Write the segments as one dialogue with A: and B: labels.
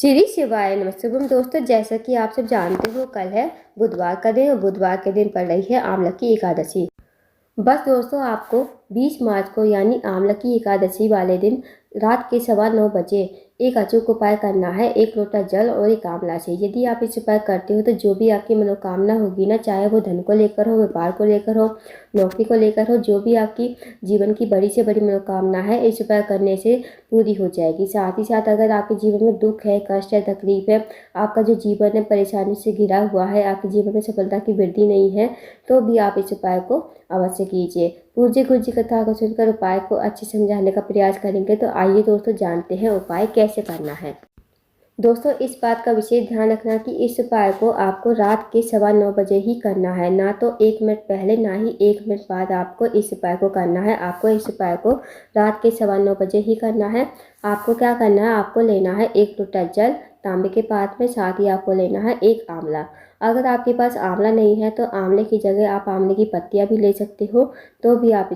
A: श्री शिवाय नमस्तुभ्यं। दोस्तों, जैसा कि आप सब जानते हो, कल है बुधवार का दिन और बुधवार के दिन पड़ रही है आंवला की एकादशी। बस दोस्तों, आपको 20 मार्च को यानी आंवला की एकादशी वाले दिन रात के 9:15 बजे एक अचूक उपाय करना है। 1 लोटा जल और 1 आंवला से यदि आप इस उपाय करते हो तो जो भी आपकी मनोकामना होगी ना, चाहे वो धन को लेकर हो, व्यापार को लेकर हो, नौकरी को लेकर हो, जो भी आपकी जीवन की बड़ी से बड़ी मनोकामना है, इस उपाय करने से पूरी हो जाएगी। साथ ही साथ अगर आपके जीवन में दुख है, कष्ट है, तकलीफ है, आपका जो जीवन है परेशानी से घिरा हुआ है, आपके जीवन में सफलता की वृद्धि नहीं है, तो भी आप इस उपाय को अवश्य कीजिए। पूज्य गुरु जी कथा को सुनकर उपाय को अच्छे समझाने का प्रयास करेंगे। तो आइए दोस्तों, जानते हैं उपाय कैसे करना है। दोस्तों, इस बात का विशेष ध्यान रखना कि इस उपाय को आपको रात के 9:15 बजे ही करना है, ना तो 1 मिनट पहले ना ही 1 मिनट बाद आपको इस उपाय को करना है। आपको इस उपाय को रात के 9:15 बजे ही करना है। आपको क्या करना है, आपको लेना है 1 लोटा जल तांबे के पात्र में, साथ ही आपको लेना है 1 आंवला। अगर आपके पास आंवला नहीं है तो आंवले की जगह आप आंवले की पत्तियां भी ले सकते हो, तो भी आप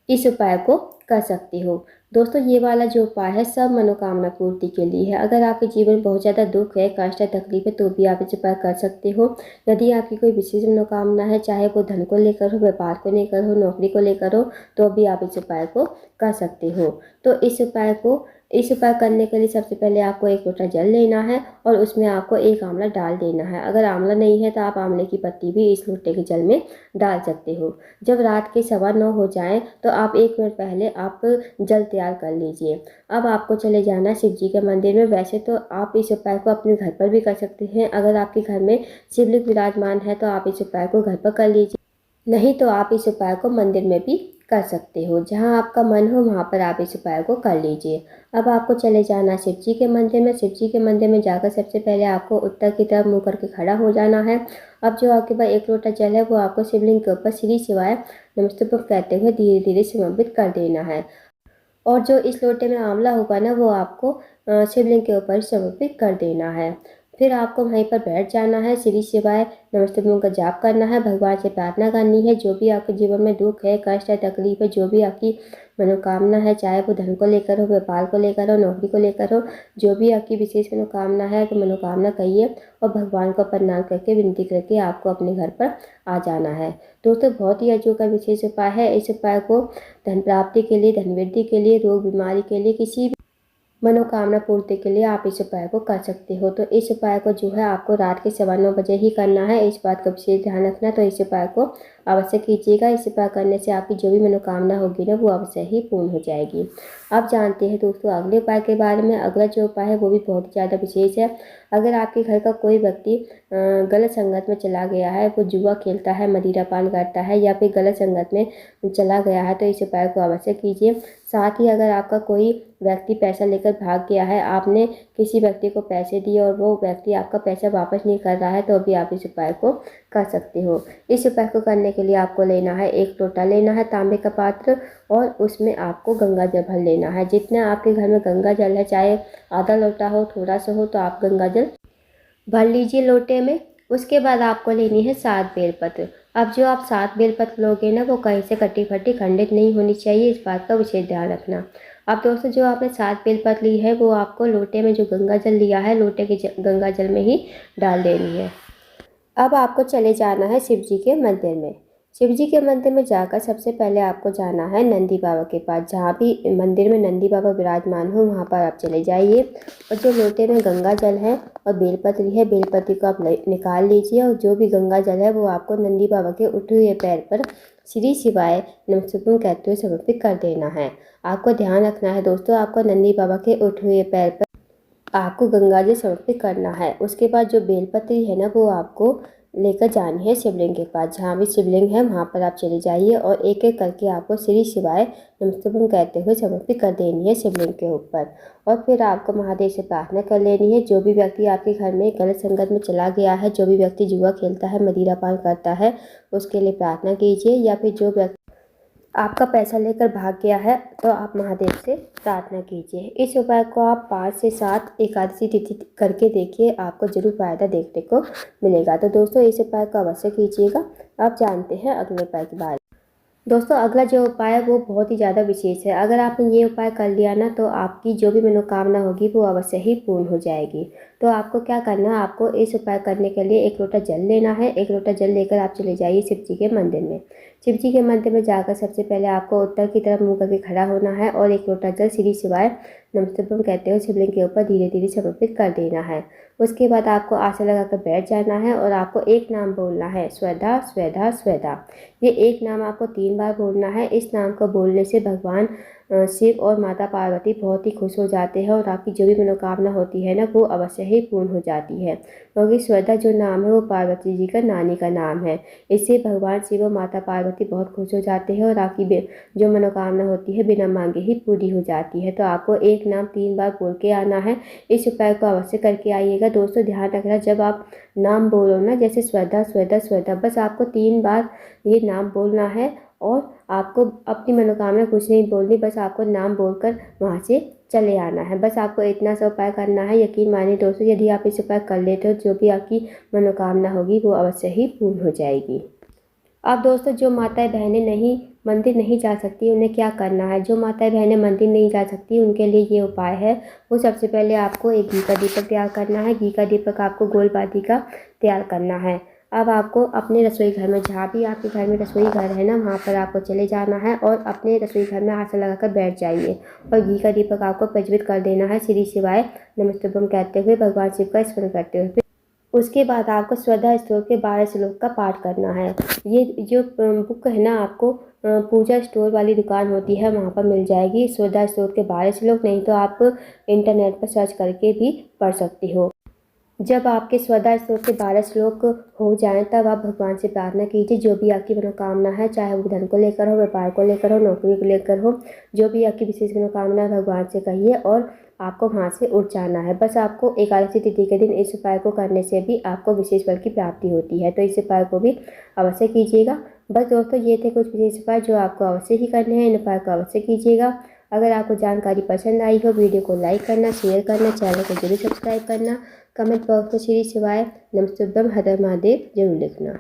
A: इस उपाय को कर सकते हो। दोस्तों, ये वाला जो उपाय है सब मनोकामना पूर्ति के लिए है। अगर आपके जीवन में बहुत ज़्यादा दुख है, कष्ट है, तकलीफ है, तो भी आप इस उपाय कर सकते हो। यदि आपकी कोई विशेष मनोकामना है, चाहे वो धन को लेकर हो, व्यापार को लेकर हो, नौकरी को लेकर हो, तो भी आप इस उपाय को कर सकते हो। तो इस उपाय करने के लिए सबसे पहले आपको 1 लोटा जल लेना है और उसमें आपको 1 आंवला डाल देना है। अगर आंवला नहीं है तो आप आंवले की पत्ती भी इस लोटे के जल में डाल सकते हो। जब रात के 9:15 हो जाएं तो आप 1 मिनट पहले आप जल तैयार कर लीजिए। अब आपको चले जाना शिव जी के मंदिर में। वैसे तो आप इस उपाय को अपने घर पर भी कर सकते हैं। अगर आपके घर में शिवलिंग विराजमान है तो आप इस उपाय को घर पर कर लीजिए, नहीं तो आप इस उपाय को मंदिर में भी कर सकते हो। जहां आपका मन हो वहां पर आप इस उपाय को कर लीजिए। अब आपको चले जाना शिव जी के मंदिर में। शिव जी के मंदिर में जाकर सबसे पहले आपको उत्तर की तरफ मुँह करके खड़ा हो जाना है। अब जो आपके पास 1 लोटा जल है वो आपको शिवलिंग के ऊपर श्री शिवाय नमस्तुभ्यं कहते हुए धीरे धीरे समर्पित कर देना है। और जो इस लोटे में आंवला होगा ना, वो आपको शिवलिंग के ऊपर समर्पित कर देना है। फिर आपको वहीं पर बैठ जाना है। श्री शिवाय नमस्तुभ्यं का जाप करना है, भगवान से प्रार्थना करनी है। जो भी आपके जीवन में दुख है, कष्ट है, तकलीफ है, जो भी आपकी मनोकामना है, चाहे वो धन को लेकर हो, व्यापार को लेकर हो, नौकरी को लेकर हो, जो भी आपकी विशेष मनोकामना है तो मनोकामना कहिए और भगवान को प्रणाम करके विनती करके आपको अपने घर पर आ जाना है। दोस्तों, बहुत ही अचूक विशेष उपाय है। इस उपाय को धन प्राप्ति के लिए, धन वृद्धि के लिए, रोग बीमारी के लिए, किसी भी मनोकामना पूर्ति के लिए आप इस उपाय को कर सकते हो। तो इस उपाय को जो है आपको रात के 9:15 बजे ही करना है। इस बात का विशेष ध्यान रखना। तो इस उपाय को अवश्य कीजिएगा। इस उपाय करने से आपकी जो भी मनोकामना होगी ना, वो अवश्य ही पूर्ण हो जाएगी। अब जानते हैं दोस्तों अगले उपाय के बारे में। अगला जो उपाय है वो भी बहुत ज़्यादा विशेष है। अगर आपके घर का कोई व्यक्ति गलत संगत में चला गया है, वो जुआ खेलता है, मदिरा पान करता है, या फिर गलत संगत में चला गया है, तो इस उपाय को अवश्य कीजिए। साथ ही अगर आपका कोई व्यक्ति पैसा लेकर भाग गया है, आपने किसी व्यक्ति को पैसे दिए और वो व्यक्ति आपका पैसा वापस नहीं कर रहा है, तो भी आप इस उपाय को कर सकते हो। इस उपाय को करने के लिए आपको लेना है 1 लोटा लेना है तांबे का पात्र, और उसमें आपको गंगा जल भर लेना है। जितना आपके घर में गंगा जल है, चाहे आधा लोटा हो, थोड़ा सा हो, तो आप गंगा जल भर लीजिए लोटे में। उसके बाद आपको लेनी है 7 बेलपत्र। अब जो आप 7 बेलपत्र लोगे ना, वो कहीं से कटी फटी खंडित नहीं होनी चाहिए। इस बात का विशेष ध्यान रखना। अब दोस्तों, जो आपने 7 बेलपत्र ली है वो आपको लोटे में जो गंगा जल लिया है, लोटे के गंगा जल में ही डाल देनी है। अब आपको चले जाना है शिव जी के मंदिर में। शिव जी के मंदिर में जाकर सबसे पहले आपको जाना है नंदी बाबा के पास। जहाँ भी मंदिर में नंदी बाबा विराजमान हो वहाँ पर आप चले जाइए, और जो लोटे में गंगा जल है और बेलपत्र है, बेलपत्र को आप निकाल लीजिए, और जो भी गंगा जल है वो आपको नंदी बाबा के उठे हुए पैर पर श्री शिवाय नमस्तुभ्यं कहते हुए समर्पित कर देना है। आपको ध्यान रखना है दोस्तों, आपको नंदी बाबा के उठे हुए पैर पर आपको गंगा जल समर्पित करना है। उसके बाद जो बेलपत्री है ना, वो आपको लेकर जानी है शिवलिंग के पास। जहाँ भी शिवलिंग है वहाँ पर आप चले जाइए, और एक एक करके आपको श्री शिवाय नमस्तुभ्यं कहते हुए समर्पित कर देनी है शिवलिंग के ऊपर। और फिर आपको महादेव से प्रार्थना कर लेनी है। जो भी व्यक्ति आपके घर में गलत संगत में चला गया है, जो भी व्यक्ति जुआ खेलता है, मदिरा पान करता है, उसके लिए प्रार्थना कीजिए। या फिर जो व्यक्ति आपका पैसा लेकर भाग गया है, तो आप महादेव से प्रार्थना कीजिए। इस उपाय को आप 5 से 7 एकादशी तिथि करके देखिए, आपको जरूर फायदा देखने को मिलेगा। तो दोस्तों, इस उपाय को अवश्य कीजिएगा। आप जानते हैं अगले उपाय के बारे में। दोस्तों अगला जो उपाय है वो बहुत ही ज़्यादा विशेष है। अगर आपने ये उपाय कर लिया ना तो आपकी जो भी मनोकामना होगी वो अवश्य ही पूर्ण हो जाएगी। तो आपको क्या करना है, आपको इस उपाय करने के लिए 1 लोटा जल लेना है। 1 लोटा जल लेकर आप चले जाइए शिव जी के मंदिर में। शिव जी के मंदिर में जाकर सबसे पहले आपको उत्तर की तरफ मुँह करके खड़ा होना है और 1 लोटा जल श्री शिवाय नमस्तुभ्यं कहते हुए शिवलिंग के ऊपर धीरे धीरे समर्पित कर देना है। उसके बाद आपको आसन लगाकर बैठ जाना है और आपको एक नाम बोलना है, स्वधा स्वधा स्वधा। ये एक नाम आपको 3 बार बोलना है। इस नाम को बोलने से भगवान शिव और माता पार्वती बहुत ही खुश हो जाते हैं और आपकी जो भी मनोकामना होती है ना वो अवश्य ही पूर्ण हो जाती है, क्योंकि श्रद्धा जो नाम है वो पार्वती जी का नानी का नाम है। इससे भगवान शिव और माता पार्वती बहुत खुश हो जाते हैं और आपकी जो मनोकामना होती है बिना मांगे ही पूरी हो जाती है। तो आपको एक नाम 3 बार बोल के आना है। इस उपाय को अवश्य करके आइएगा। दोस्तों ध्यान रखना, जब आप नाम बोलो ना, जैसे श्रद्धा श्रद्धा श्रद्धा, बस आपको 3 बार ये नाम बोलना है और आपको अपनी मनोकामना कुछ नहीं बोलनी, बस आपको नाम बोलकर वहाँ से चले आना है। बस आपको इतना सा उपाय करना है। यकीन मानिए दोस्तों, यदि आप इस उपाय कर लेते हो जो भी आपकी मनोकामना होगी वो अवश्य ही पूर्ण हो जाएगी। अब दोस्तों जो माताएं बहनें नहीं मंदिर नहीं जा सकती उन्हें क्या करना है। जो माताएं बहनें मंदिर नहीं जा सकती उनके लिए ये उपाय है। वो सबसे पहले आपको एक घी का दीपक तैयार करना है। घी का दीपक आपको गोल बाती का तैयार करना है। अब आपको अपने रसोई घर में, जहाँ भी आपके घर में रसोई घर है ना, वहाँ पर आपको चले जाना है और अपने रसोई घर में आसन लगाकर बैठ जाइए और घी का दीपक आपको प्रज्वलित कर देना है श्री शिवाय नमस्तुभ्यं कहते हुए, भगवान शिव का स्मरण करते हुए। उसके बाद आपको श्रद्धा स्टोर के 12 श्लोक का पाठ करना है। ये जो बुक है ना आपको पूजा स्टोर वाली दुकान होती है वहाँ पर मिल जाएगी। श्रद्धा स्टोर के 12 श्लोक, नहीं तो आप इंटरनेट पर सर्च करके भी पढ़ सकती हो। जब आपके श्रद्धा स्टोर के 12 श्लोक हो जाएं तब आप भगवान से प्रार्थना कीजिए जो भी आपकी मनोकामना है, चाहे वो धन को लेकर हो, व्यापार को लेकर हो, नौकरी को लेकर हो, जो भी आपकी विशेष मनोकामना है भगवान से कहिए और आपको वहाँ से उठ जाना है। बस आपको एकादशी तिथि के दिन इस उपाय को करने से भी आपको विशेष फल की प्राप्ति होती है। तो इस उपाय को भी अवश्य कीजिएगा। बस दोस्तों ये थे कुछ विशेष उपाय जो आपको अवश्य ही करने हैं। इन उपाय को अवश्य कीजिएगा। अगर आपको जानकारी पसंद आई हो, वीडियो को लाइक करना, शेयर करना, चैनल को जरूर सब्सक्राइब करना, कमेंट बॉक्स में श्री शिवाय नमस्तुभ्यं हर हर महादेव जरूर लिखना।